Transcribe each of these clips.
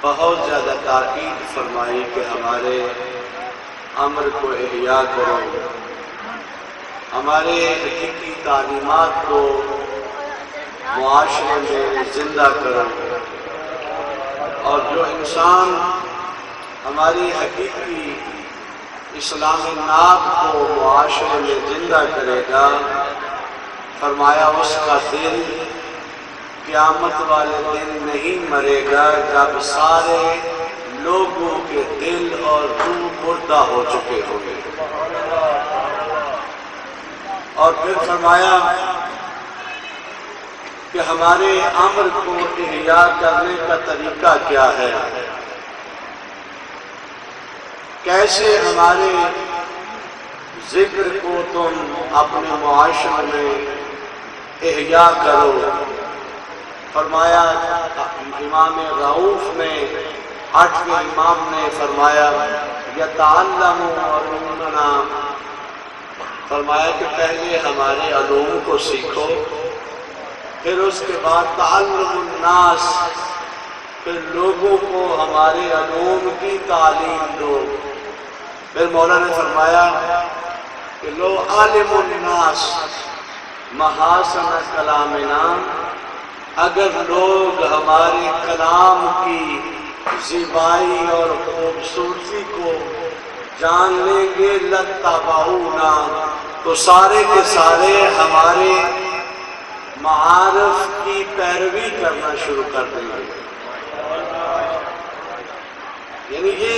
بہت زیادہ تاکید فرمائی کہ ہمارے امر کو احیا کرو، ہمارے حقیقی تعلیمات کو معاشرے میں زندہ کرو، اور جو انسان ہماری حقیقی اسلام ناب کو معاشرے میں زندہ کرے گا، فرمایا اس کا دل قیامت والے دن نہیں مرے گا جب سارے لوگوں کے دل اور روح مردہ ہو چکے ہوں گے۔ اور پھر فرمایا کہ ہمارے امر کو احیا کرنے کا طریقہ کیا ہے، کیسے ہمارے ذکر کو تم اپنے معاشرے میں احیا کرو۔ فرمایا امام رؤوف نے 8ویں امام نے فرمایا یتعلموننا، فرمایا کہ پہلے ہمارے علوم کو سیکھو، پھر اس کے بعد تعلم الناس، پھر لوگوں کو ہمارے علوم کی تعلیم دو۔ پھر مولا نے فرمایا کہ لو عالم الناس محاسن کلامنا، اگر لوگ ہمارے کلام کی زیبائی اور خوبصورتی کو جان لیں گے لاتبعونا، تو سارے کے سارے ہمارے معارف کی پیروی کرنا شروع کر دیں گے۔ یعنی یہ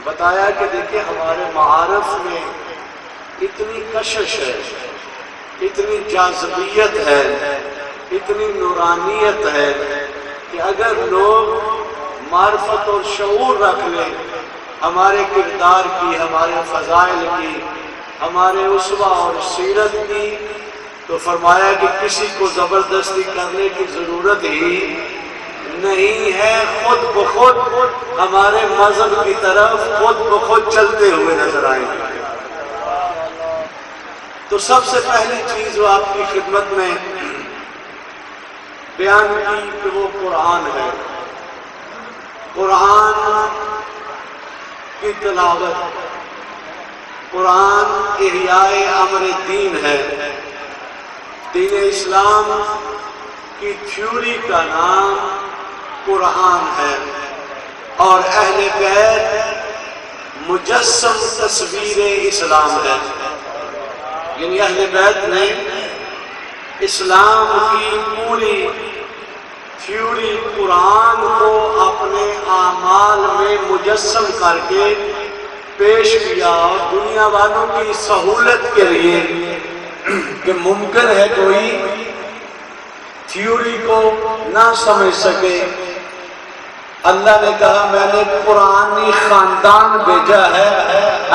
بتایا کہ دیکھیں ہمارے معارف میں اتنی کشش ہے، اتنی جاذبیت ہے، اتنی نورانیت ہے کہ اگر لوگ معرفت اور شعور رکھ لیں ہمارے کردار کی، ہمارے فضائل کی، ہمارے اسوہ اور سیرت کی، تو فرمایا کہ کسی کو زبردستی کرنے کی ضرورت ہی نہیں ہے، خود بخود ہمارے مذہب کی طرف خود بخود چلتے ہوئے نظر آئیں گے۔ تو سب سے پہلی چیز وہ آپ کی خدمت میں بیان کی کہ وہ قرآن ہے، قرآن کی تلاوت، قرآن احیاء امر دین ہے۔ دین اسلام کی تھیوری کا نام قرآن ہے، اور اہل بیت مجسم تصویر اسلام ہے۔ یعنی اہل بیت نے اسلام کی پوری تھیوری قرآن کو اپنے اعمال میں مجسم کر کے پیش کیا، اور دنیا والوں کی سہولت کے لیے کہ ممکن ہے کوئی تھیوری کو نہ سمجھ سکے، اللہ نے کہا میں نے قرآنی خاندان بھیجا ہے،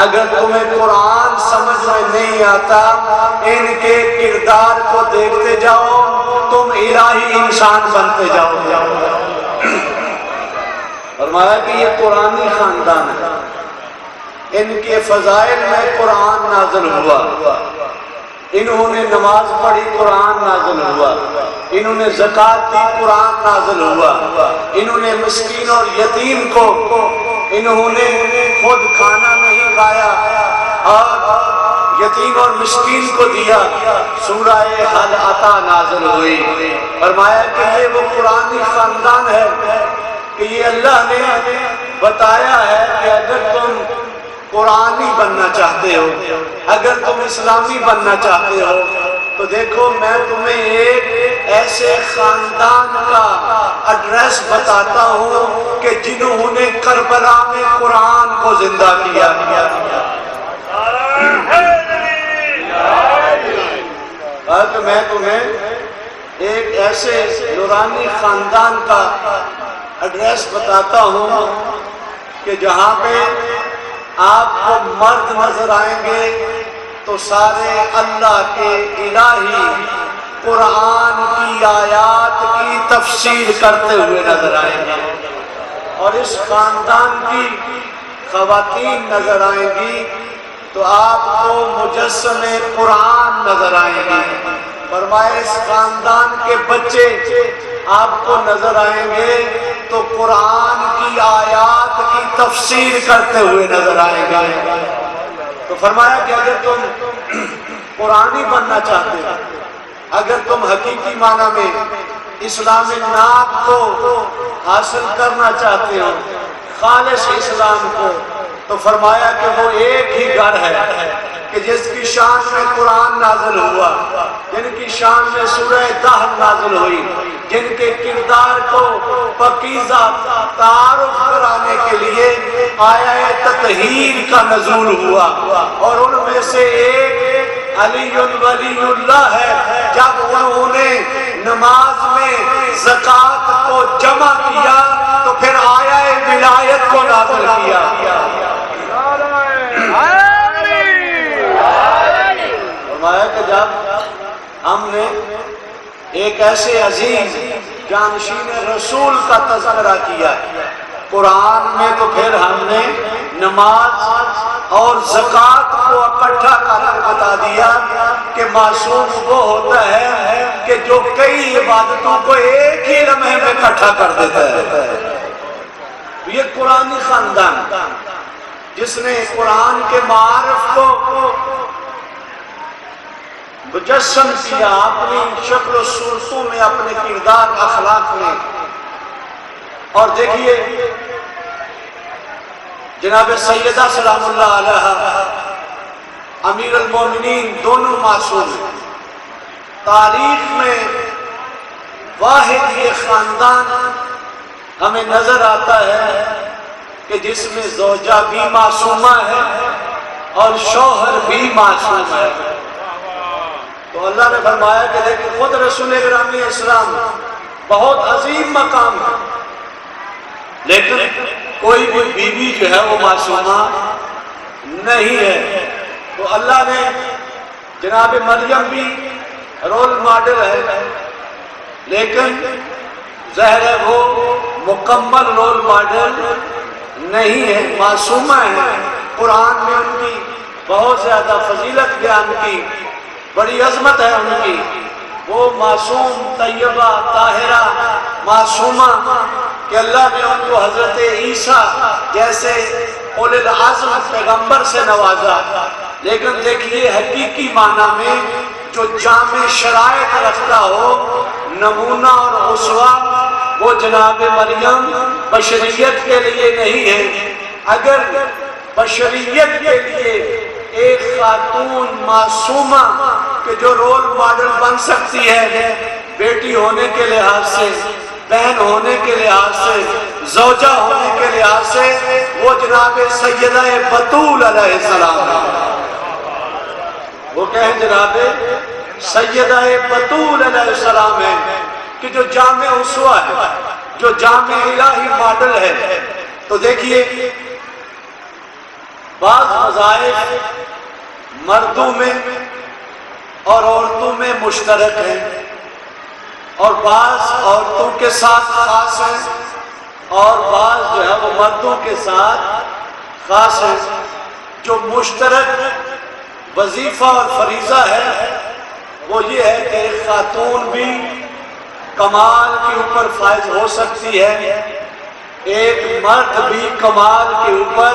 اگر تمہیں قرآن سمجھ میں نہیں آتا ان کے کردار کو دیکھتے جاؤ، تم الہی انسان بنتے جاؤ۔ فرمایا کہ یہ قرآنی خاندان ہے، ان کے فضائل میں قرآن نازل ہوا، انہوں نے نماز پڑھی قرآن نازل ہوا، انہوں نے زکوٰۃ دی قرآن نازل ہوا، انہوں نے مسکین اور یتیم کو انہوں نے خود کھانا نہیں کھایا اور یتیم اور مسکین کو دیا، سورہ حل عطا نازل ہوئی۔ فرمایا کہ یہ وہ قرآنی خاندان ہے کہ یہ اللہ نے بتایا ہے کہ اگر تم قرآنی بننا چاہتے ہو، اگر تم اسلامی بننا چاہتے ہو، تو دیکھو میں تمہیں ایک ایسے خاندان کا ایڈریس بتاتا ہوں کہ جنہوں نے کربلا میں قرآن کو زندہ کیا۔ کہ میں تمہیں ایک ایسے نورانی خاندان کا ایڈریس بتاتا ہوں کہ جہاں پہ آپ کو مرد نظر آئیں گے تو سارے اللہ کے الہی قرآن کی آیات کی تفسیر کرتے ہوئے نظر آئیں گے، اور اس خاندان کی خواتین نظر آئیں گی تو آپ کو مجسم قرآن نظر آئیں گے۔ فرمایا اس خاندان کے بچے آپ کو نظر آئیں گے تو قرآن کی آیات کی تفسیر کرتے ہوئے نظر آئیں گے۔ تو فرمایا کہ اگر تم قرآنی بننا چاہتے ہو، اگر تم حقیقی معنی میں اسلام ناب کو حاصل کرنا چاہتے ہو، خالص اسلام کو، تو فرمایا کہ وہ ایک ہی گھر ہے کہ جس کی شان میں قرآن نازل ہوا، جن کی شان میں سورہ دہر نازل ہوئی، جن کے کردار کو پاکیزہ تعارف کرانے کے لیے آیہ تطہیر کا نزول ہوا، اور ان میں سے ایک علی ولی اللہ ہے۔ جب انہوں نے نماز میں زکوٰۃ کو جمع کیا تو پھر آیہ ولایت کو نازل کیا۔ فرمایا کہ جب ہم نے ایک ایسے عظیم جانشین رسول کا تذکرہ کیا قرآن میں، تو پھر ہم نے نماز اور زکوٰۃ کو اکٹھا کر کے بتا دیا کہ معصوم وہ ہوتا ہے کہ جو کئی عبادتوں کو ایک ہی لمحے میں اکٹھا کر دیتا ہے۔ یہ قرآنی خاندان جس نے قرآن کے معارف کو مجسم کیا اپنی شکل و صورتوں میں، اپنے کردار اخلاق میں۔ اور دیکھیے جناب سیدہ سلام اللہ علیہ امیر المومنین دونوں معصوم ہیں۔ تاریخ میں واحد یہ خاندان ہمیں نظر آتا ہے کہ جس میں زوجہ بھی معصومہ ہے اور شوہر بھی معصوم ہے۔ تو اللہ نے فرمایا کہ دیکھیں خود رسول اکرم اسلام بہت عظیم مقام ہے، لیکن کوئی بھی بیوی جو ہے وہ معصومہ نہیں ہے۔ تو اللہ نے جناب مریم بھی رول ماڈل ہے، لیکن ظاہر ہے وہ مکمل رول ماڈل نہیں ہے، معصومہ ہے۔ قرآن میں ان کی بہت زیادہ فضیلت بیان کی، بڑی عظمت ہے ان کی۔ وہ معصوم، طیبہ، طاہرہ، معصومہ کہ اللہ نے ان کو حضرت عیسیٰ جیسے اولو العزم پیغمبر سے نوازا، لیکن دیکھیے حقیقی معنی میں جو جامع شرائط رکھتا ہو، نمونہ اور اسوہ، وہ جناب مریم بشریت کے لیے نہیں ہے۔ اگر بشریت کے لیے ایک خاتون معصومہ کہ جو رول ماڈل بن سکتی ہے بیٹی ہونے کے لحاظ سے، بہن ہونے کے لحاظ سے، زوجہ ہونے کے لحاظ سے، وہ جناب سیدہ بطول علیہ السلام ہے۔ وہ کہیں جناب سیدہ بطول علیہ السلام ہے کہ جو جامع اسوہ ہے، جو جامع الہی ماڈل ہے۔ تو دیکھیے بعض وظائف مردوں میں اور عورتوں میں مشترک ہیں، اور بعض عورتوں کے ساتھ خاص ہیں، اور بعض جو ہے وہ مردوں کے ساتھ خاص ہیں۔ جو مشترک وظیفہ اور فریضہ ہے وہ یہ ہے کہ ایک خاتون بھی کمال کے اوپر فائز ہو سکتی ہے، ایک مرد بھی کمال کے اوپر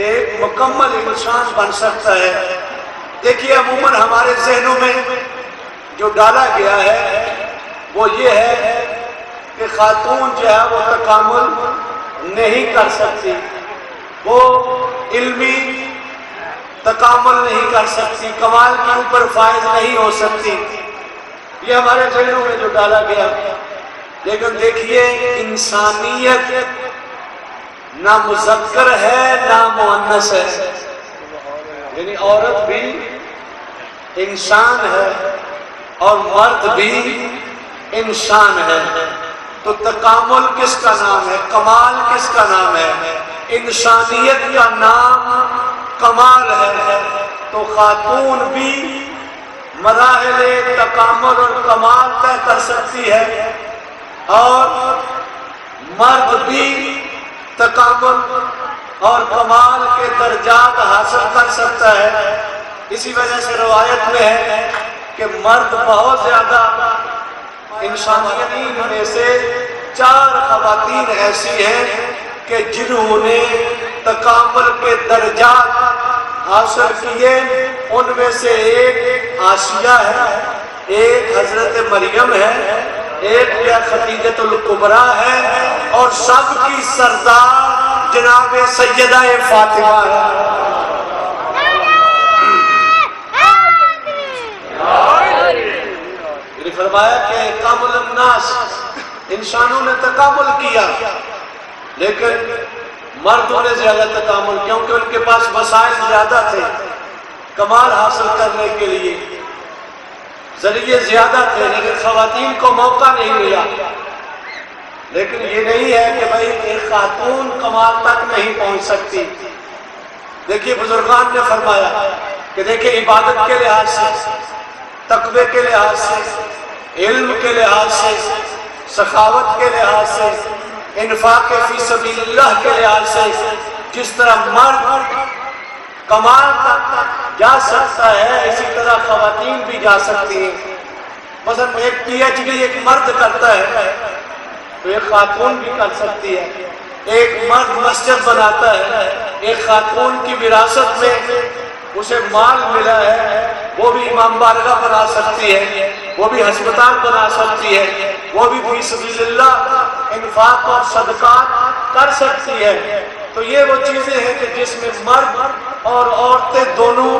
ایک مکمل انسان بن سکتا ہے۔ دیکھیے عموماً ہمارے ذہنوں میں جو ڈالا گیا ہے وہ یہ ہے کہ خاتون جو ہے وہ تکامل نہیں کر سکتی، وہ علمی تکامل نہیں کر سکتی، کمال کے اوپر فائز نہیں ہو سکتی، یہ ہمارے ذہنوں میں جو ڈالا گیا۔ لیکن دیکھیے انسانیت نہ مذکر ہے نہ مؤنث ہے، یعنی عورت بھی انسان ہے اور مرد بھی انسان ہے۔ تو تکامل کس کا نام ہے؟ کمال کس کا نام ہے؟ انسانیت کا نام کمال ہے۔ تو خاتون بھی مراحل تکامل اور کمال طے کر سکتی ہے، اور مرد بھی تکامل اور کمال کے درجات حاصل کر سکتا ہے۔ اسی وجہ سے روایت میں ہے کہ مرد بہت زیادہ انسانیت میں سے 4 خواتین ایسی ہیں کہ جنہوں نے تکامل کے درجات حاصل کیے. ان میں سے ایک آسیہ ہے، ایک حضرت مریم ہے، ایک خدیجۃ الکبریٰ ہے، اور سب کی سردار جناب سیدہ فاطمہ ہے. فرمایا کہ کامل الناس، انسانوں نے تکامل کیا، لیکن مردوں نے زیادہ تکامل، کیونکہ ان کے پاس وسائل زیادہ تھے کمال حاصل کرنے کے لیے، ذریعے زیادہ تھے، لیکن خواتین کو موقع نہیں ملا. لیکن یہ نہیں ہے کہ بھائی ایک خاتون کمال تک نہیں پہنچ سکتی. دیکھیے بزرگان نے فرمایا کہ دیکھیں عبادت کے لحاظ سے، تقوی کے لحاظ سے، علم کے لحاظ سے، سخاوت کے لحاظ سے، انفاق فی سبیل اللہ کے لحاظ سے، جس طرح مرد کمال تک جا سکتا ہے اسی طرح خواتین بھی جا سکتی ہیں. مثلا ایک پی ایچ ڈی ایک مرد کرتا ہے تو ایک خاتون بھی کر سکتی ہے. ایک مرد مسجد بناتا ہے، ایک خاتون کی وراثت میں اسے مال ملا ہے، وہ بھی امام بارگاہ بنا سکتی ہے، وہ بھی ہسپتال بنا سکتی ہے، وہ بھی فی سبیل اللہ انفاق اور صدقات کر سکتی ہے. تو یہ وہ چیزیں ہیں کہ جس میں مرد اور عورتیں دونوں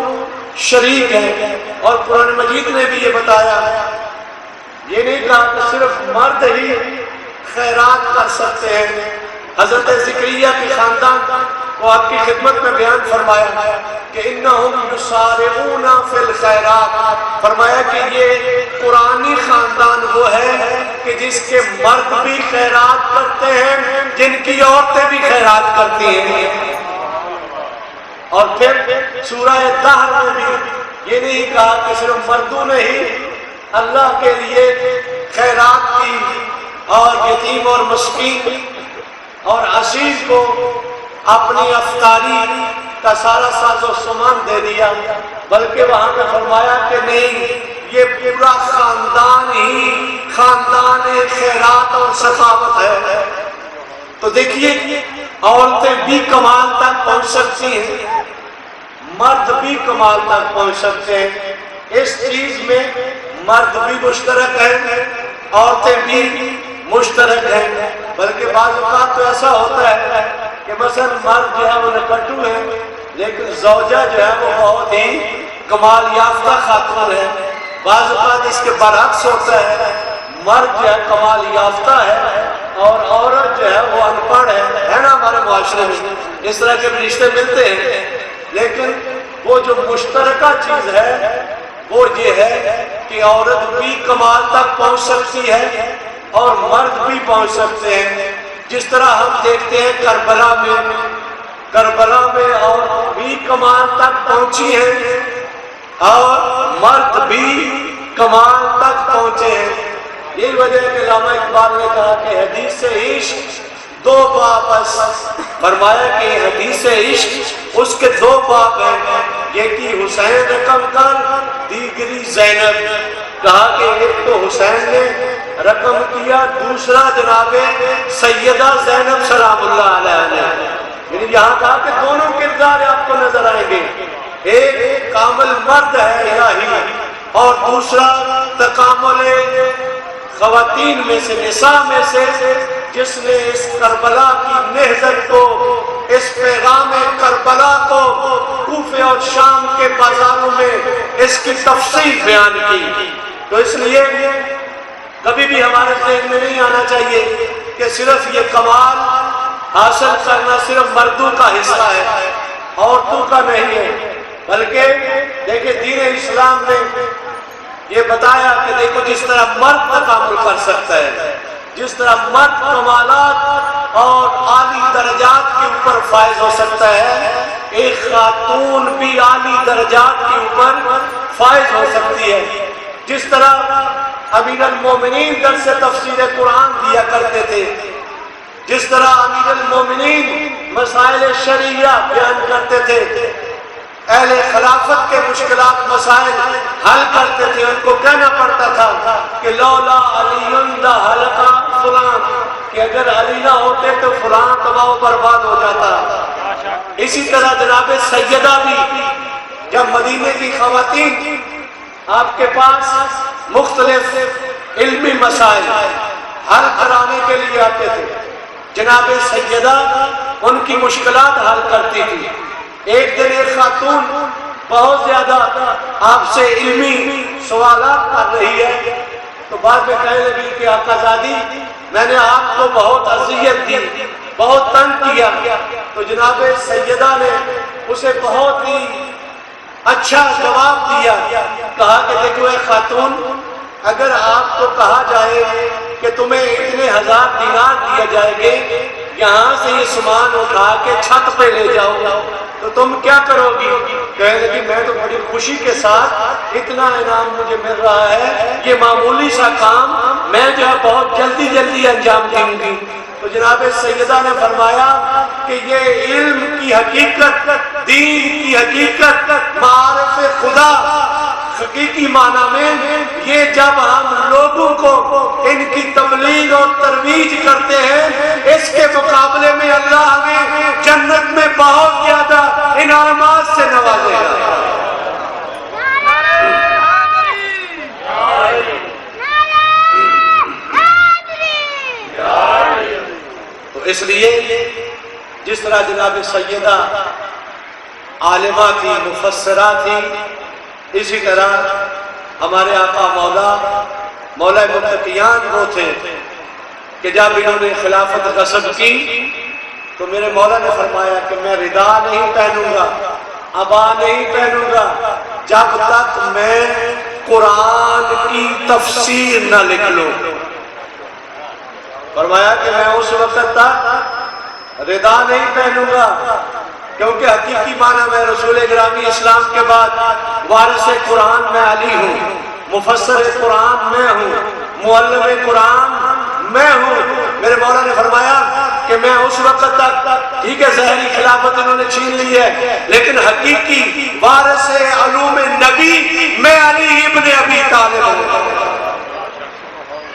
شریک ہیں. اور قرآن مجید نے بھی یہ بتایا، یہ نہیں کہا کہ صرف مرد ہی خیرات کر سکتے ہیں. حضرت زکریا کی خاندان کو آپ کی خدمت میں بیان فرمایا کہ انہم یسارعون فی الخیرات، فرمایا کہ یہ قرآنی خاندان وہ ہے کہ جس کے مرد بھی خیرات کرتے ہیں، جن کی عورتیں بھی خیرات کرتی ہیں. اور پھر سورہ دہر میں بھی یہ نہیں کہا کہ صرف مردوں نے ہی اللہ کے لیے خیرات کی اور یتیم اور مسکین اور عزیز کو اپنی افطاری کا سارا ساز و سامان دے دیا، بلکہ وہاں پہ فرمایا کہ نہیں، یہ پورا خاندان ہی خاندان خیرات اور سخاوت ہے. تو دیکھیے عورتیں بھی کمال تک پہنچ سکتی ہیں، مرد بھی کمال تک پہنچ سکتے ہیں. اس چیز میں مرد بھی مشترک ہیں، عورتیں بھی مشترک ہیں. بلکہ بعض اوقات تو ایسا ہوتا ہے کہ مثلا مرد جو ہے وہ نکٹو ہے، لیکن زوجہ جو ہے وہ بہت ہی کمال یافتہ خاتون ہے. بعض اوقات اس کے برعکس ہوتا ہے، مرد جو ہے کمال یافتہ ہے اور عورت جو ہے وہ ان پڑھ ہے نا. ہمارے معاشرے میں اس طرح کے رشتے ملتے ہیں، لیکن وہ جو مشترکہ چیز ہے وہ یہ ہے کہ عورت بھی کمال تک پہنچ سکتی ہے اور مرد بھی پہنچ سکتے ہیں. جس طرح ہم دیکھتے ہیں کربلا میں عورت بھی کمال تک پہنچی ہے اور مرد بھی کمال تک پہنچے ہیں. یہی وجہ ہے کہ علامہ اقبال نے کہا کہ حدیث عشق 2 باب، فرمایا کہ حدیث عشق اس کے 2 باب ہیں، یہ کہ حسین رقم کر، دیگری زینب. کہا کہ ایک تو حسین نے رقم کیا، دوسرا جناب سیدہ زینب سلام اللہ علیہ نے. یعنی یہاں کہا کہ دونوں کردار آپ کو نظر آئیں گے، ایک کامل مرد ہے الہی اور دوسرا تکامل خواتین میں سے، نساء میں سے، جس نے اس کربلا کی نہضت کو، اس پیغام کربلا کو کوفے اور شام کے بازاروں میں اس کی تفصیل بیان کی. تو اس لیے کبھی بھی ہمارے ذہن میں نہیں آنا چاہیے کہ صرف یہ کمال حاصل کرنا صرف مردوں کا حصہ ہے، عورتوں کا نہیں ہے. بلکہ دیکھیں دین اسلام نے یہ بتایا کہ دیکھو جس طرح مرد تکامل کر سکتا ہے، جس طرح مرد کمالات اور عالی درجات کے اوپر فائز ہو سکتا ہے، ایک خاتون بھی عالی درجات کے اوپر فائز ہو سکتی ہے. جس طرح امیر المومنین درس تفسیر قرآن دیا کرتے تھے، جس طرح امیر المومنین مسائل شرعیہ بیان کرتے تھے، اہل خلافت کے مشکلات مسائل حل کرتے تھے، ان کو کہنا پڑتا تھا کہ لولا علی لہلک فلان، کہ اگر علی نہ ہوتے تو فلان تباہ و برباد ہو جاتا۔ اسی طرح جناب سیدہ بھی جب مدینے کی خواتین آپ کے پاس مختلف علمی مسائل حل کرانے کے لیے آتے تھے، جناب سیدہ ان کی مشکلات حل کرتی تھی۔ ایک دن ایک خاتون بہت زیادہ آپ سے علمی سوالات کر رہی ہے، تو بعد میں کہنے لگی کہ آقا زادی میں نے آپ کو بہت اذیت دی، بہت تنگ کیا۔ تو جناب سیدہ نے اسے بہت ہی اچھا جواب دیا، کہا کہ دیکھو اے خاتون، اگر آپ کو کہا جائے کہ تمہیں اتنے 1000 دینار دیے جائیں گے، یہاں سے یہ سامان اٹھا کے چھت پہ لے جاؤ، تو تم کیا کرو گی؟ کہنے لگی میں تو بڑی خوشی کے ساتھ، اتنا انعام مجھے مل رہا ہے، یہ معمولی سا کام میں جو ہے بہت جلدی جلدی انجام دوں گی۔ تو جناب سیدہ نے فرمایا کہ یہ علم کی حقیقت، دین کی حقیقت، معارف خدا حقیقی معنی میں یہ جب ہم لوگوں کو ان کی تبلیغ اور ترویج کرتے ہیں، اس کے مقابلے میں اللہ ہمیں جنت میں بہت زیادہ انعامات سے نوازے گا۔ تو اس لیے جس طرح جناب سیدہ عالمہ تھی، مفسرہ تھی، اسی طرح ہمارے آقا مولا متقیان وہ تھے کہ جب انہوں نے خلافت غصب کی تو میرے مولا نے فرمایا کہ میں ردا نہیں پہنوں گا، عبا نہیں پہنوں گا جب تک میں قرآن کی تفسیر نہ لکھ لوں۔ فرمایا کہ میں اس وقت تک ردا نہیں پہنوں گا، کیونکہ حقیقی معنی میں رسول گرامی اسلام کے بعد وارث قرآن میں علی ہوں، مفسر قرآن میں ہوں، معلم قرآن میں ہوں۔ میرے مولا نے فرمایا کہ میں اس وقت تک، ٹھیک ہے ظاہری خلافت انہوں نے چھین لی ہے، لیکن حقیقی وارث علوم نبی میں علی ابن ابی طالب ہوں۔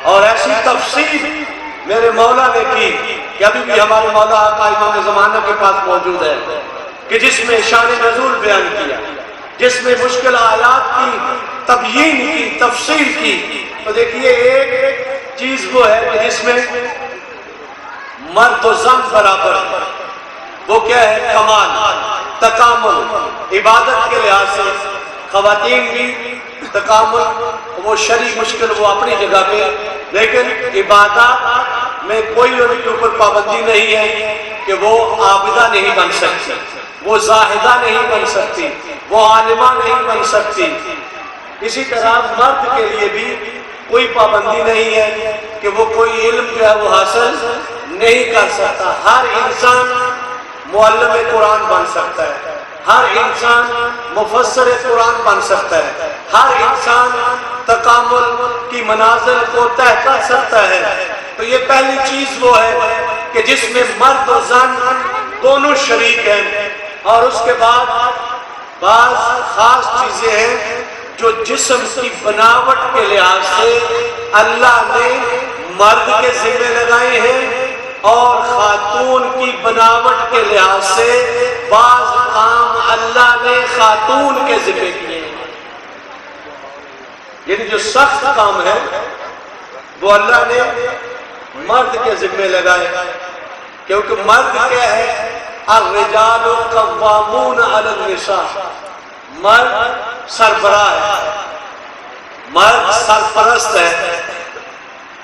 اور ایسی تفسیر میرے مولا نے کی کہ ابھی بھی ہمارے مولا آقا امام زمانہ کے پاس موجود ہے، کہ جس میں شان نزول بیان کیا، جس میں مشکل آیات کی تبیین کی، تفسیر کی۔ تو دیکھیے ایک چیز وہ ہے کہ جس میں مرد و زن برابر ہے، وہ کیا ہے؟ کمال، تکامل۔ عبادت کے لحاظ سے خواتین بھی تکامل، وہ شرعی مشکل وہ اپنی جگہ پہ، لیکن عبادات میں کوئی ان کے اوپر پابندی نہیں ہے کہ وہ عابدہ نہیں بن سکتی، وہ زاہدہ نہیں بن سکتی، وہ عالمہ نہیں بن سکتی۔ اسی طرح مرد کے لیے بھی کوئی پابندی نہیں ہے کہ وہ کوئی علم جو ہے وہ حاصل نہیں کر سکتا۔ ہر انسان معلم قرآن بن سکتا ہے، ہر انسان مفسر قرآن بن سکتا ہے، ہر انسان تکامل کی منازل کو طے کر سکتا ہے۔ تو یہ پہلی چیز وہ ہے کہ جس میں مرد و زن دونوں شریک ہیں، اور اس کے بعد بعض خاص چیزیں ہیں جو جسم کی بناوٹ کے لحاظ سے اللہ نے مرد کے ذمہ لگائے ہیں، اور خاتون کی بناوٹ کے لحاظ سے بعض کام اللہ نے خاتون کے ذمہ کیے ہیں۔ یعنی جو سخت کام ہے وہ اللہ نے مرد کے ذمہ لگائے، کیونکہ مرد کیا ہے؟ الرجال قوامون علی النساء، مرد سربراہ ہے، مرد سرپرست ہے،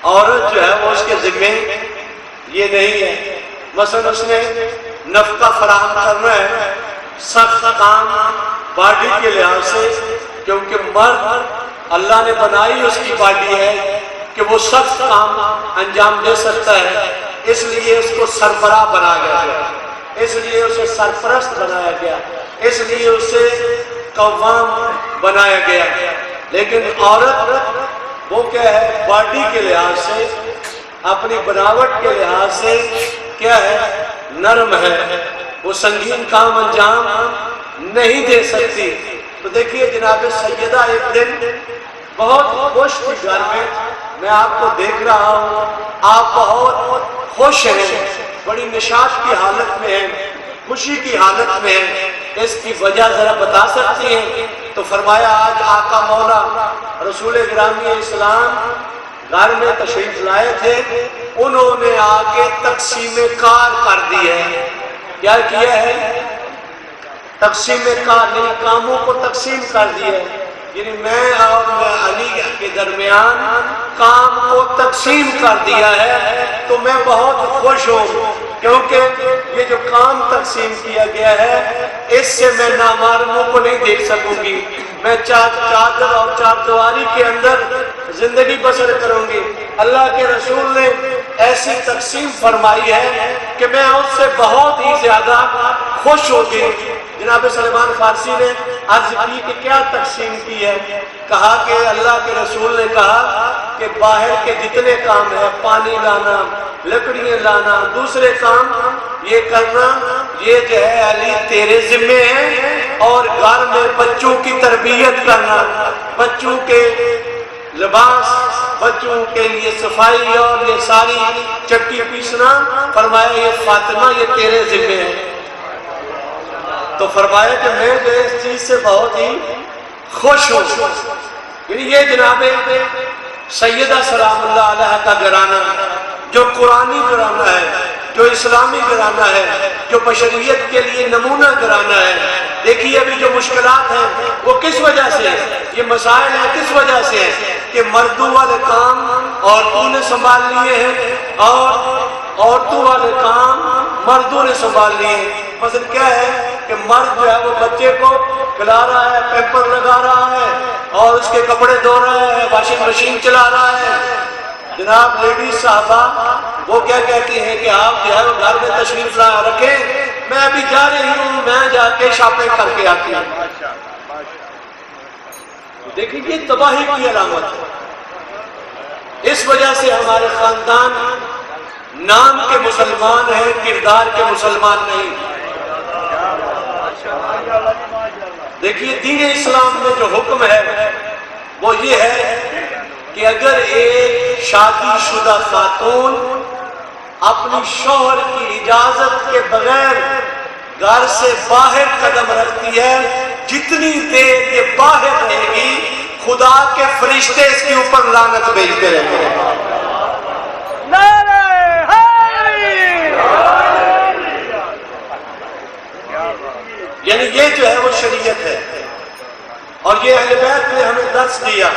عورت جو ہے وہ اس کے ذمہ یہ نہیں ہے۔ مثلا اس نے نفقہ فراہم کرنا ہے، سخت کام باڈی کے لحاظ سے، کیونکہ مرد اللہ نے بنائی اس کی باڈی ہے کہ وہ سخت کام انجام دے سکتا ہے، اس لیے اس کو سربراہ بنایا گیا، اس لیے اسے سرپرست بنایا گیا، اس لیے اسے قوام بنایا گیا۔ لیکن عورت وہ کیا ہے؟ باڈی کے لحاظ سے، اپنی بناوٹ کے لحاظ سے کیا ہے؟ نرم ہے، وہ سنگین کام انجام نہیں دے سکتی۔ تو دیکھیے جناب سیدہ ایک دن بہت خوش تھی گھر میں آپ کو دیکھ رہا ہوں، آپ بہت خوش ہیں، بڑی نشاط کی حالت میں ہیں، خوشی کی حالت میں ہیں، اس کی وجہ ذرا بتا سکتی ہیں؟ تو فرمایا آج آقا مولا رسول گرامی اسلام گھر میں تشریف لائے تھے، انہوں نے آ کے تقسیم کار کر دی ہے۔ کیا کیا ہے؟ تقسیم کار، یعنی کاموں کو تقسیم کر دیا ہے، یعنی میں اور علی کے درمیان کام کو تقسیم کر دیا ہے۔ تو میں بہت خوش ہوں کیونکہ یہ جو کام تقسیم کیا گیا ہے اس سے میں نامحرموں کو نہیں دیکھ سکوں گی، میں چادر اور چار دیواری کے اندر زندگی بسر کروں گی۔ اللہ کے رسول نے ایسی تقسیم فرمائی ہے کہ میں اس سے بہت ہی زیادہ خوش ہوگی۔ جناب سلمان فارسی نے عرض کی کہ کیا تقسیم کی ہے؟ کہا کہ اللہ کے رسول نے کہا کہ باہر کے جتنے کام ہیں، پانی لانا، لکڑیاں لانا، دوسرے کام یہ کرنا، یہ جو ہے علی تیرے ذمے ہے، اور گھر میں بچوں کی تربیت کرنا، بچوں کے لباس، بچوں کے لیے صفائی اور یہ ساری چٹی پیسنا، فرمایا یہ فاطمہ یہ تیرے ذمے ہے۔ تو فرمایا کہ میں جو اس چیز سے بہت ہی خوش ہوں۔ یعنی یہ جناب سیدہ سلام اللہ علیہ کا گھرانہ جو قرآنی گھرانہ ہے، جو اسلامی گھرانہ ہے، جو بشریت کے لیے نمونہ گھرانہ ہے۔ دیکھیے ابھی جو مشکلات ہیں وہ کس وجہ سے ہیں، یہ مسائل ہیں کس وجہ سے ہیں کہ مردوں والے کام عورتوں نے سنبھال لیے ہیں اور عورتوں والے کام مردوں نے سنبھال لیے ہیں۔ مثلا کیا ہے کہ مرد جو ہے وہ بچے کو کھلا رہا ہے، پیمپر لگا رہا ہے اور اس کے کپڑے دھو رہا ہے، واشنگ مشین چلا رہا ہے۔ جناب لیڈیز صاحبہ وہ کیا کہتی ہیں کہ آپ جو ہے وہ گھر میں تشریف لا رکھیں، میں ابھی جا رہی ہوں، میں جا کے شاپنگ کر کے آتی ہوں۔ دیکھیں یہ تباہی کی علامت ہے۔ اس وجہ سے ہمارے خاندان نام کے مسلمان ہیں، کردار کے مسلمان نہیں۔ دیکھیے دین اسلام میں جو حکم ہے وہ یہ ہے کہ اگر ایک شادی شدہ خاتون اپنی شوہر کی اجازت کے بغیر گھر سے باہر قدم رکھتی ہے، جتنی دیر یہ باہر رہے گی خدا کے فرشتے اس کے اوپر لعنت بھیجتے رہتے ہیں۔ یعنی یہ جو ہے وہ شریعت ہے اور یہ اہل بیت نے ہمیں درس دیا۔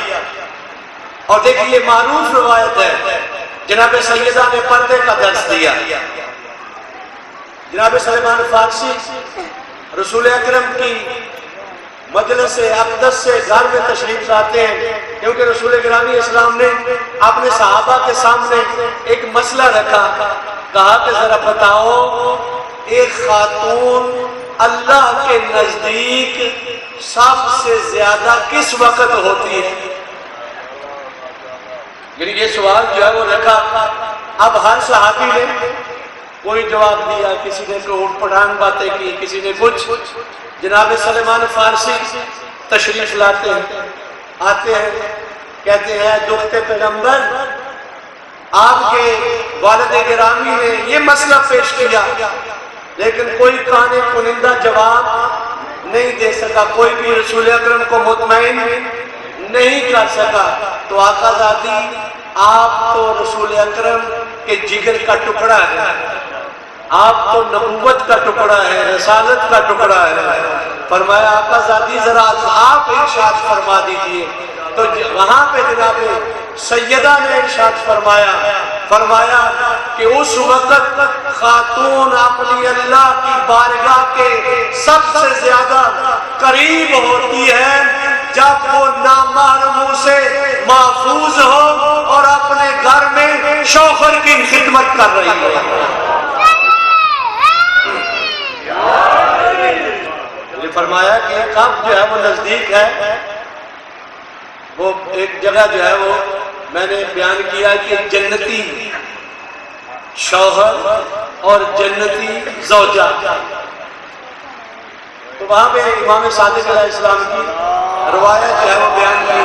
اور دیکھیے یہ معروف روایت ہے، جناب سیدہ نے پردے کا درس دیا۔ جناب سلمان فارسی رسول اکرم کی مجلس اقدس سے گھر میں تشریف لاتے ہیں کیونکہ رسول گرامی اسلام نے اپنے صحابہ کے سامنے ایک مسئلہ رکھا، کہا کہ ذرا بتاؤ ایک خاتون اللہ کے نزدیک سب سے زیادہ کس وقت ہوتی ہے؟ یعنی یہ سوال جو ہے وہ رکھا۔ اب ہر صحابی نے کوئی جواب دیا، کسی نے کوئی اوٹ پٹانگ باتیں کی، کسی نے کچھ۔ جناب سلمان فارسی تشریف لاتے ہیں، آتے ہیں، کہتے ہیں دختِ پیغمبر آپ کے والد گرامی نے یہ مسئلہ پیش کیا لیکن کوئی کانے کنندہ جواب نہیں دے سکا، کوئی بھی رسول اکرم کو مطمئن نہیں کر سکا۔ تو آقا زادی آپ تو رسول اکرم کے جگر کا ٹکڑا ہے، آپ تو نبوت کا ٹکڑا ہے، رسالت کا ٹکڑا ہے۔ فرمایا آقا زادی ذرا آپ ارشاد فرما دیجئے۔ تو وہاں پہ جناب سیدہ نے ارشاد فرمایا کہ اس وقت خاتون اپنی اللہ کی بارگاہ کے سب سے زیادہ قریب ہوتی ہے جب وہ نامحرموں سے محفوظ ہو اور اپنے گھر میں شوہر کی خدمت کر رہی ہو۔ فرمایا کہ کب جو ہے وہ نزدیک ہے، وہ ایک جگہ جو ہے وہ میں نے بیان کیا کہ جنتی شوہر اور جنتی زوجہ، تو وہاں پہ امام صادق علیہ السلام کی روایت جو ہے وہ بیان کی،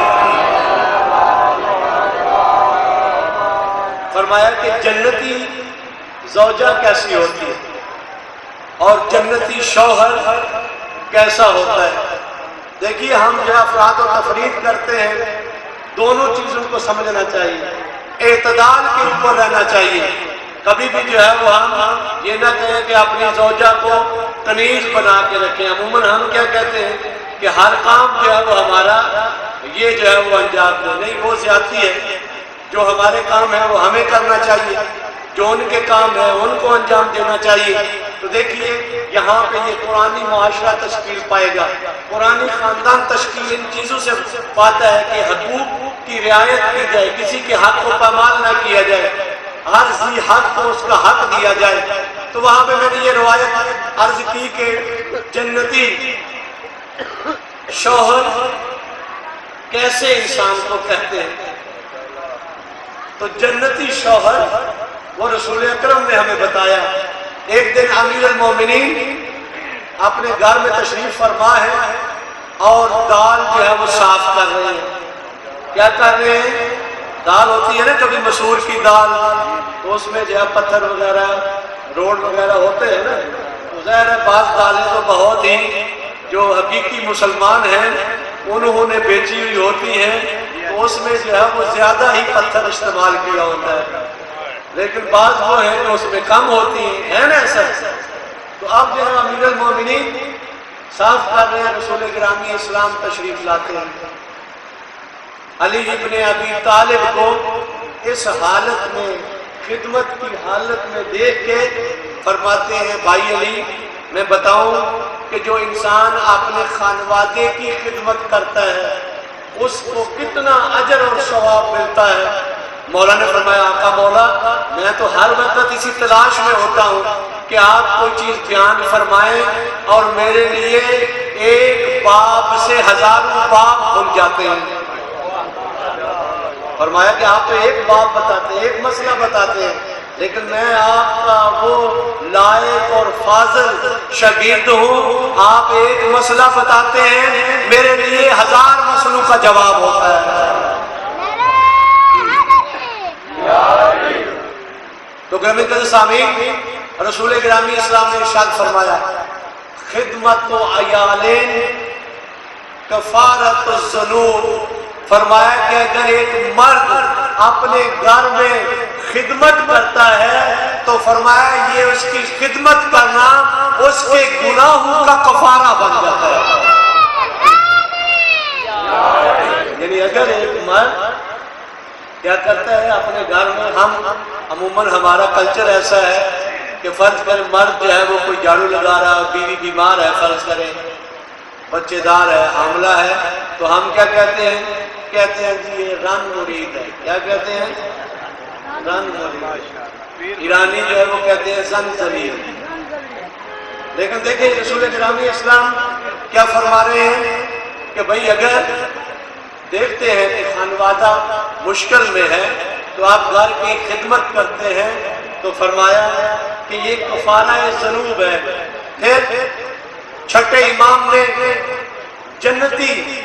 فرمایا کہ جنتی زوجہ کیسی ہوتی ہے اور جنتی شوہر کیسا ہوتا ہے۔ دیکھیے ہم جو افراد و تفرید کرتے ہیں، دونوں چیزوں کو سمجھنا چاہیے، اعتدال کے اوپر رہنا چاہیے۔ کبھی بھی جو ہے وہ ہم یہ نہ کہیں کہ اپنی زوجہ کو کنیز بنا کے رکھیں۔ عموماً ہم کیا کہتے ہیں کہ ہر کام جو ہے وہ ہمارا یہ جو ہے وہ انجام دے، نہیں، وہ زیادتی ہے۔ جو ہمارے کام ہے وہ ہمیں کرنا چاہیے، جو ان کے کام ہے ان کو انجام دینا چاہیے۔ تو دیکھیے یہاں پہ یہ قرآنی معاشرہ تشکیل پائے گا، قرآنی خاندان تشکیل ان چیزوں سے پاتا ہے کہ حقوق کی رعایت کی جائے، کسی کے حق کو پامال نہ کیا جائے، ہر ذی حق کو اس کا حق دیا جائے۔ تو وہاں پہ میں نے یہ روایت عرض کی کہ جنتی شوہر کیسے انسان کو کہتے ہیں، تو جنتی شوہر وہ رسول اکرم نے ہمیں بتایا۔ ایک دن امیر المومنین اپنے گھر میں تشریف فرما ہے اور دال جو ہے وہ صاف کر رہے ہیں۔ کیا کر رہے ہیں؟ دال ہوتی ہے نا کبھی مسور کی دال، تو اس میں جو ہے پتھر وغیرہ روڈ وغیرہ ہوتے ہیں نا، تو ظاہر ہے بعض دالیں تو بہت ہی جو حقیقی مسلمان ہیں انہوں نے بیچی ہوئی ہوتی ہیں، تو اس میں جو ہے وہ زیادہ ہی پتھر استعمال کیا ہوتا ہے، لیکن بعض وہ ہیں جو اس میں کم ہوتی ہیں، ہے نا ایسا؟ تو اب جو ہے امیر المومنین صاف کر رہے ہیں، رسول گرامی اسلام تشریف لاتے ہیں۔ علی ابن ابی طالب کو اس حالت میں، خدمت کی حالت میں دیکھ کے فرماتے ہیں، بھائی علی میں بتاؤں کہ جو انسان اپنے خانوادے کی خدمت کرتا ہے اس کو کتنا اجر اور ثواب ملتا ہے۔ مولا نے فرمایا، آقا مولا میں تو ہر وقت اسی تلاش میں ہوتا ہوں کہ آپ کوئی چیز بیان فرمائیں اور میرے لیے ایک باب سے ہزاروں باب کھل جاتے ہیں۔ فرمایا کہ آپ تو ایک باب بتاتے ہیں، ایک مسئلہ بتاتے ہیں، لیکن میں آپ کا وہ لائق اور فاضل شاگرد ہوں، آپ ایک مسئلہ بتاتے ہیں میرے لیے ہزار مسئلوں کا جواب ہوتا ہے۔ تو گرامی سامعین، رسول گرامی اسلام نے ارشاد فرمایا، خدمت و عیالین کفارت الذنوب، فرمایا کہ اگر ایک مرد اپنے گھر میں خدمت کرتا ہے تو فرمایا یہ اس کی خدمت کرنا اس کے گناہوں کا کفارہ بن جاتا ہے۔ یعنی اگر ایک مرد کیا کرتا ہے اپنے گھر میں، ہم عموماً ہمارا کلچر ایسا ہے کہ فرض کریں مرد جو ہے وہ کوئی جھاڑو لگا رہا ہے، بیوی بیمار ہے، فرض کریں بچے دار ہے، حاملہ ہے، تو ہم کیا کہتے ہیں؟ کہتے ہیں جی یہ رن مرید ہے۔ کیا کہتے ہیں؟ رن مرید۔ ایرانی جو ہے وہ کہتے ہیں زن زلیل۔ لیکن دیکھیں رسول گرامی اسلام کیا فرما رہے ہیں کہ بھئی اگر دیکھتے ہیں کہ خانوادہ مشکل میں ہے تو آپ گھر کی خدمت کرتے ہیں، تو فرمایا کہ یہ کفارہ ذنوب ہے۔ پھر چھٹے امام نے جنتی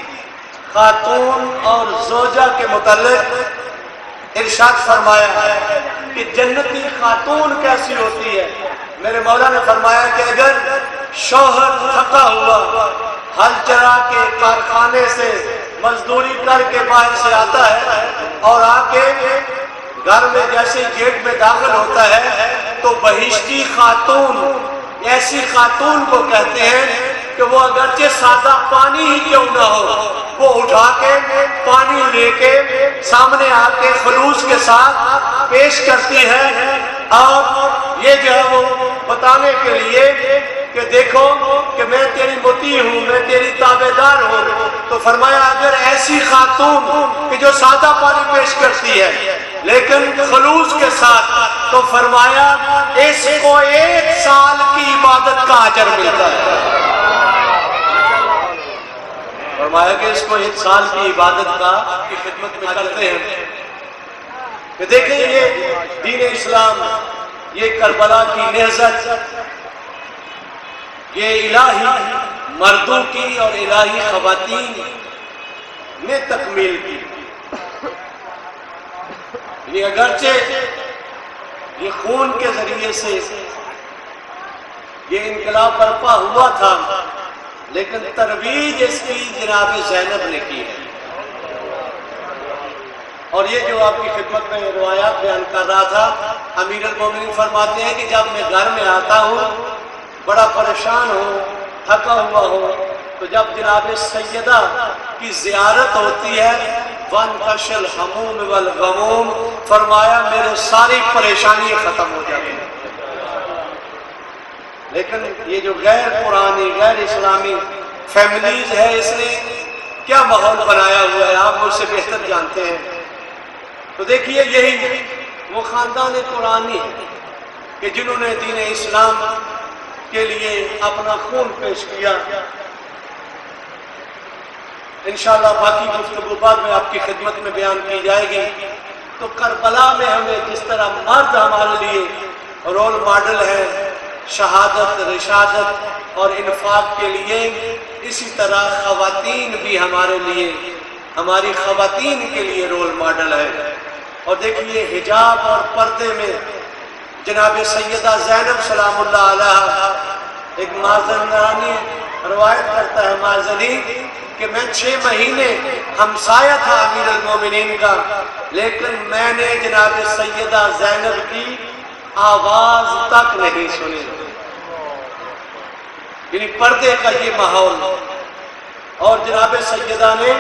خاتون اور زوجہ کے متعلق ارشاد فرمایا کہ جنتی خاتون کیسی ہوتی ہے۔ میرے مولا نے فرمایا کہ اگر شوہر تھکا ہوا ہل چرا کے کارخانے سے مزدوری کر کے باہر سے آتا ہے اور آ کے گھر میں جیسے گیٹ میں داخل ہوتا ہے تو بہشتی خاتون، ایسی خاتون کو کہتے ہیں کہ وہ اگرچہ سادہ پانی ہی کیوں نہ ہو وہ اٹھا کے پانی لے کے سامنے آ کے خلوص کے ساتھ پیش کرتی ہے، اور یہ جو ہے وہ بتانے کے لیے کہ دیکھو کہ میں تیری مطیع ہوں، میں تیری تابعدار ہوں۔ تو فرمایا اگر ایسی خاتون کہ جو سادہ پانی پیش کرتی ہے لیکن خلوص کے ساتھ، تو فرمایا اس کو 1 سال کی عبادت کا اجر ملتا ہے۔ فرمایا کہ اس کو 1 سال کی عبادت کا کی خدمت میں کرتے ہیں۔ کہ دیکھیں یہ دین اسلام، یہ کربلا کی نہضت، یہ الہی مردوں کی اور الہی خواتین نے تکمیل کی. یہ اگرچہ یہ خون کے ذریعے سے یہ انقلاب برپا ہوا تھا، لیکن ترویج اس کی جناب زینب نے کی ہے. اور یہ جو آپ کی خدمت میں روایات بیان کر رہا تھا، امیر المومنین فرماتے ہیں کہ جب میں گھر میں آتا ہوں بڑا پریشان ہوں، تھکا ہوا ہوں، تو جب جناب سیدہ کی زیارت ہوتی ہے وَانْتَشَ الْحَمُومِ وَالْغَمُومِ، فرمایا میرے ساری پریشانی ختم ہو جاتی ہیں. لیکن یہ جو غیر قرآنی غیر اسلامی فیملیز ہے، اس نے کیا ماحول بنایا ہوا ہے آپ مجھ سے بہتر جانتے ہیں. تو دیکھیے یہی وہ خاندان قرآنی ہے کہ جنہوں نے دین اسلام کے لیے اپنا خون پیش کیا. انشاءاللہ باقی گفتگو بعد میں آپ کی خدمت میں بیان کی جائے گی. تو کربلا میں ہمیں جس طرح مرد ہمارے لیے رول ماڈل ہے شہادت، رشادت اور انفاق کے لیے، اسی طرح خواتین بھی ہمارے لیے، ہماری خواتین کے لیے رول ماڈل ہے. اور دیکھیے حجاب اور پردے میں جناب سیدہ زینب سلام اللہ علیہ، ایک مازنی روایت کرتا ہے مازنی کہ میں 6 مہینے ہمسایہ تھا امیر المومنین کا، لیکن میں نے جناب سیدہ زینب کی آواز تک نہیں سنی. یعنی پردے کا یہ ماحول. اور جناب سیدہ نے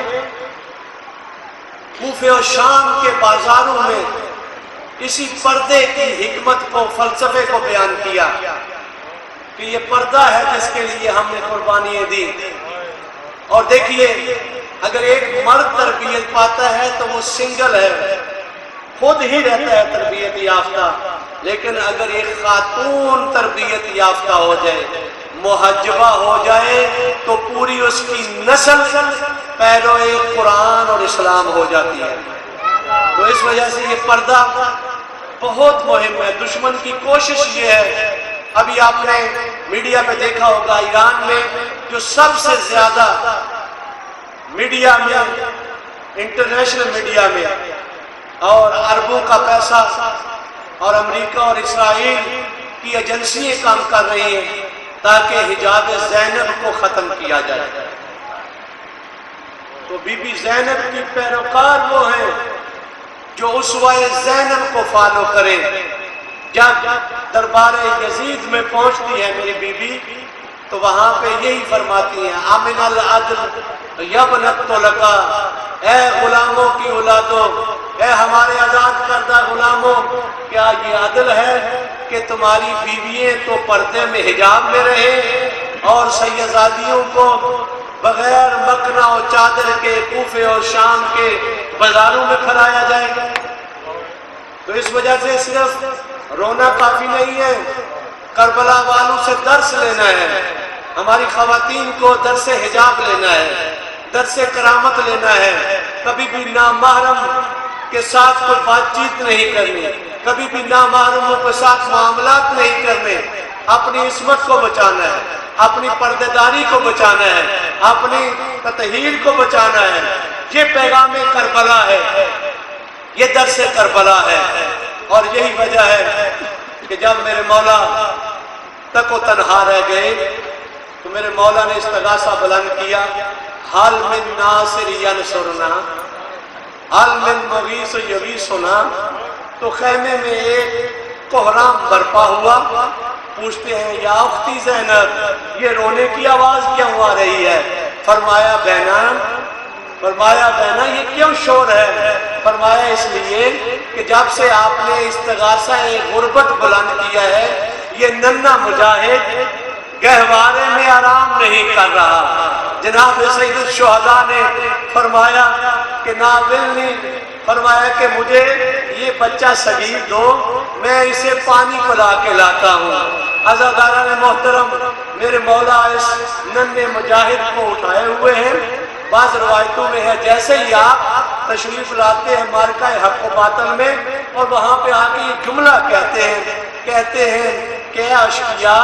کوفہ و شام کے بازاروں میں اسی پردے کی حکمت کو، فلسفے کو بیان کیا کہ یہ پردہ ہے جس کے لیے ہم نے قربانیاں دی. اور دیکھیے اگر ایک مرد تربیت پاتا ہے تو وہ سنگل ہے، خود ہی رہتا ہے تربیت یافتہ. لیکن اگر ایک خاتون تربیت یافتہ ہو جائے، محجبہ ہو جائے، تو پوری اس کی نسل پیروئے قرآن اور اسلام ہو جاتی ہے. تو اس وجہ سے یہ پردہ بہت مہم ہے. دشمن کی کوشش یہ ہے، ابھی آپ نے میڈیا پہ دیکھا ہوگا ایران میں جو سب سے زیادہ میڈیا میں، انٹرنیشنل میڈیا میں اور اربوں کا پیسہ اور امریکہ اور اسرائیل کی ایجنسیاں کام کر رہی ہیں تاکہ حجاب زینب کو ختم کیا جائے. تو بی بی زینب کی پیروکار وہ ہیں جو اسوہ زینب کو فالو کرے. جب دربار یزید میں پہنچتی ہے میری بی بی تو وہاں پہ یہی فرماتی ہیں آمن العدل یبنت طلقا، اے غلاموں کی اولادوں، اے ہمارے آزاد کردہ غلاموں، کیا یہ عدل ہے کہ تمہاری بیوییں تو پردے میں حجاب میں رہے اور سیدزادیوں کو بغیر مکنا و چادر کے کوفے اور شام کے بازاروں میں کھلایا جائے گا؟ تو اس وجہ سے صرف رونا کافی نہیں ہے، کربلا والوں سے درس لینا ہے. ہماری خواتین کو درس حجاب لینا ہے، درس کرامت لینا ہے. کبھی بھی نامحرم کے ساتھ کوئی بات چیت نہیں کرنی، کبھی بھی نامحرموں کے ساتھ معاملات نہیں کرنے. اپنی عصمت کو بچانا ہے، اپنی پردے داری کو بچانا ہے، اپنی تطہیر کو بچانا ہے. یہ پیغام کربلا ہے، یہ درس کربلا ہے. اور یہی وجہ ہے کہ جب میرے مولا تک و تنہا رہ گئے تو میرے مولا نے استغاثہ بلند کیا، حل من ناصر ینصرنا، حل من مغیث یغیثنا. تو خیمے میں ایک کوہرام برپا ہوا. پوچھتے ہیں یا اختی زینب یہ رونے کی آواز کیوں آ رہی ہے؟ فرمایا بہنا یہ کیوں شور ہے؟ فرمایا اس لیے کہ جب سے آپ نے استغاثہ غربت بلند کیا ہے یہ ننھا مجاہد گہوارے میں آرام نہیں کر رہا. جناب سید الشہداء نے فرمایا کہ ناولنی، فرمایا کہ مجھے یہ بچہ صغیر دو، میں اسے پانی پلا کے لاتا ہوں. عزاداران محترم، میرے مولا اس ننھے مجاہد کو اٹھائے ہوئے ہیں. بعض روایتوں میں ہے جیسے ہی آپ تشریف لاتے ہیں مارکہ حق و باطل میں اور وہاں پہ آ کے یہ جملہ کہتے ہیں کہ اے اشقیا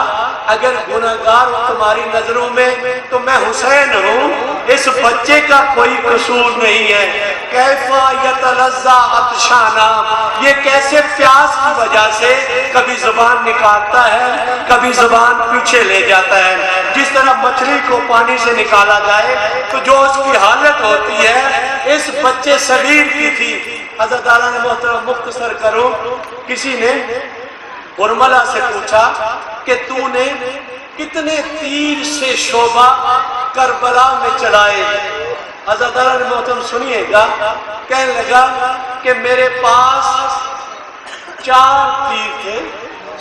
اگر گناہگار ہو تمہاری نظروں میں تو میں حسین ہوں، اس بچے کا کوئی قصور نہیں ہے۔ کیفا یتلذا عطشانا، یہ کیسے پیاس کی وجہ سے کبھی زبان نکالتا ہے کبھی زبان پیچھے لے جاتا ہے، جس طرح مچھلی کو پانی سے نکالا جائے تو جو اس کی حالت ہوتی ہے اس بچے صغیر کی تھی۔ حضرت اعلیٰ نے محترم مختصر کرو، کسی نے ارملہ سے پوچھا کہ تو نے کتنے تیر سے شعبہ کربلا میں چلائے؟ حضرت اعلیٰ نے محترم سنیے گا، کہنے لگا کہ میرے پاس 4 تیر تھے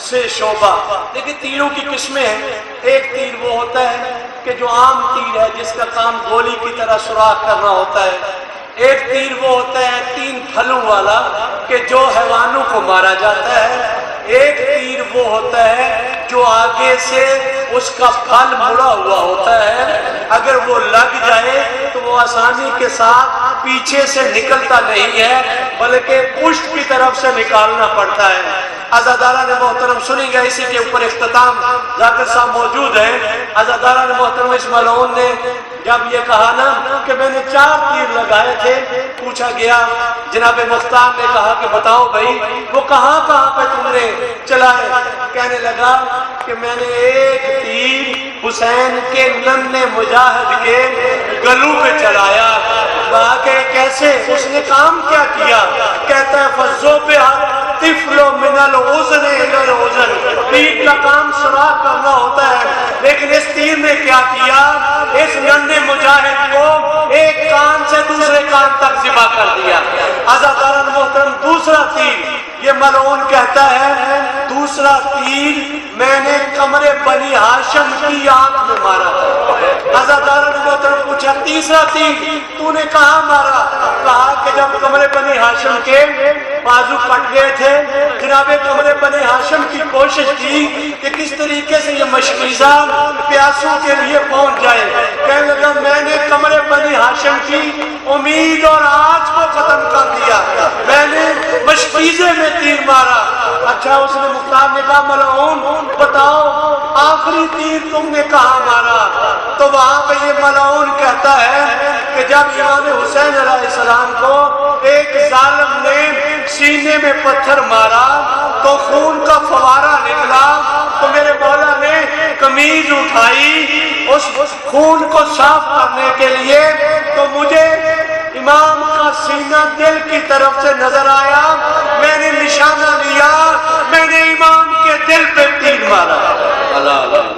سے شعبہ۔ لیکن تیروں کی قسمیں ہیں، ایک تیر وہ ہوتا ہے کہ جو عام تیر ہے جس کا کام گولی کی طرح سوراخ کرنا ہوتا ہے، ایک تیر وہ ہوتا ہے 3 پھلوں والا کہ جو حیوانوں کو مارا جاتا ہے، ایک تیر وہ ہوتا ہے جو آگے سے اس کا پھل مڑا ہوا ہوتا ہے، اگر وہ لگ جائے تو وہ آسانی کے ساتھ پیچھے سے نکلتا نہیں ہے بلکہ پشت کی طرف سے نکالنا پڑتا ہے۔ عزادارہ نے محترم سنی گا، اسی کے اوپر اختتام ذاکر صاحب موجود ہیں۔ عزادارہ نے محترم اس ملعون نے جب یہ کہا نا کہ میں نے 4 تیر لگائے تھے، پوچھا گیا، جناب مختار نے کہا کہ بتاؤ بھائی وہ کہاں کہاں پہ تم نے چلائے؟ کہنے لگا کہ میں نے ایک تیر حسین کے ننھے مجاہد کے گلو پہ چلایا۔ کہا کہ کیسے؟ اس نے کام کیا کیا؟ کہتا ہے فَالزُّبِّحَ طفل من العذر الى العذر، پیٹ کا کام سوراخ کرنا ہوتا ہے، لیکن اس تیر نے کیا کیا؟ اس ننھے مجاہد کو ایک کان سے دوسرے کان تک ذبح کر دیا۔ عزاداران محترم دوسرا تیر، یہ ملعون کہتا ہے دوسرا تیر میں نے قمر بنی ہاشم کی آنکھ میں مارا تھا۔ عزاداران محترم پوچھا تیسرا تیر تو نے کہاں مارا؟ کہا کہ جب قمر بنی ہاشم کے بازو کٹ گئے تھے، جناب قمر بنی ہاشم کی کوشش کی کہ کس طریقے سے یہ مشکیزہ پیاسوں کے لیے پہنچ جائے، کہنے لگا میں نے قمر بنی ہاشم کی امید اور آج کو ختم کر دیا، میں نے مشکیزے میں تیر مارا۔ اچھا اس نے مختار نے کہا ملعون بتاؤ آخری تیر تم نے کہاں مارا؟ تو وہاں پہ یہ ملعون کہتا ہے کہ جب امام حسین علیہ السلام کو ایک ظالم نے سینے میں پتھر مارا تو خون کا فوارہ نکلا، تو میرے مولا نے قمیض اٹھائی اس خون کو صاف کرنے کے لیے، تو مجھے امام کا سینہ دل کی طرف سے نظر آیا، میں نے نشانہ لیا، میں نے امام کے دل پہ تیر مارا۔ اللہ اللہ